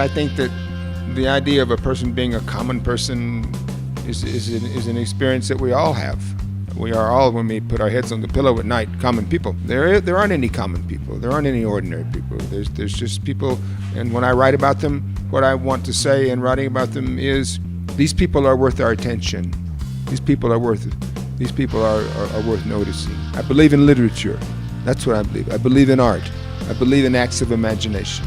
I think that the idea of a person being a common person is an experience that we all have. We are all, when we put our heads on the pillow at night, common people. There aren't any common people. There aren't any ordinary people. There's just people, and when I write about them, what I want to say in writing about them is, these people are worth our attention. These people are worth noticing. I believe in literature. That's what I believe. I believe in art. I believe in acts of imagination.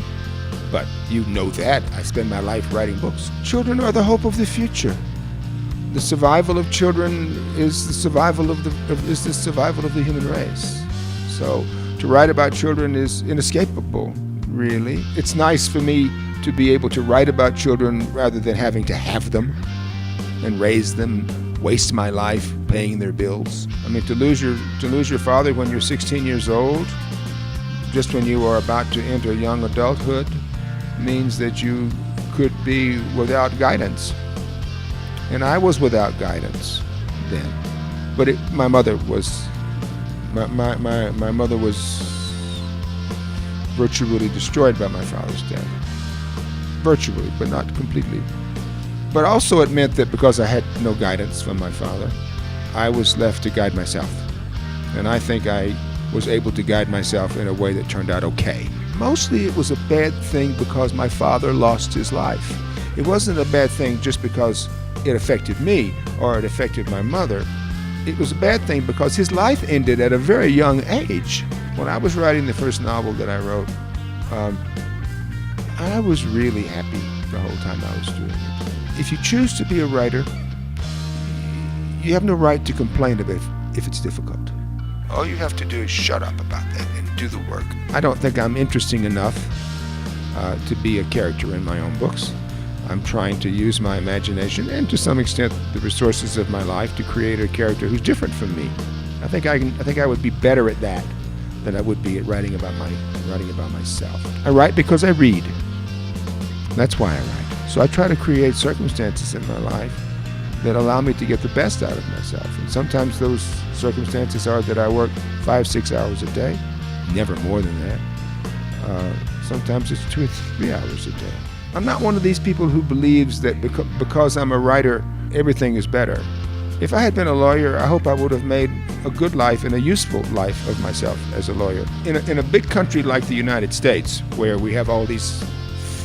But you know that. I spend my life writing books. Children are the hope of the future. The survival of children is the survival of the human race. So to write about children is inescapable, really. It's nice for me to be able to write about children rather than having to have them and raise them, waste my life paying their bills. I mean, to lose your father when you're 16 years old, just when you are about to enter young adulthood, means that you could be without guidance. And I was without guidance then. But my mother was virtually destroyed by my father's death. Virtually, but not completely. But also it meant that because I had no guidance from my father, I was left to guide myself. And I think I was able to guide myself in a way that turned out okay. Mostly it was a bad thing because my father lost his life. It wasn't a bad thing just because it affected me or it affected my mother. It was a bad thing because his life ended at a very young age. When I was writing the first novel that I wrote, I was really happy the whole time I was doing it. If you choose to be a writer, you have no right to complain of it if it's difficult. All you have to do is shut up about that and do the work. I don't think I'm interesting enough to be a character in my own books. I'm trying to use my imagination and to some extent the resources of my life to create a character who's different from me. I think I would be better at that than I would be at writing about myself. I write because I read. That's why I write. So I try to create circumstances in my life that allow me to get the best out of myself. And sometimes those circumstances are that I work 5-6 hours a day, never more than that. Sometimes it's 2 or 3 hours a day. I'm not one of these people who believes that because I'm a writer, everything is better. If I had been a lawyer, I hope I would have made a good life and a useful life of myself as a lawyer. In a big country like the United States, where we have all these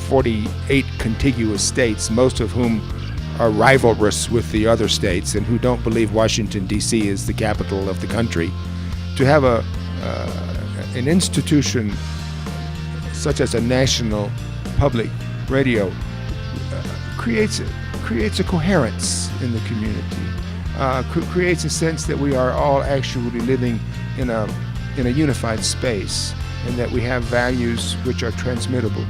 48 contiguous states, most of whom are rivalrous with the other states and who don't believe Washington, D.C. is the capital of the country, to have an institution such as a national public radio creates a coherence in the community, creates a sense that we are all actually living in a unified space and that we have values which are transmittable.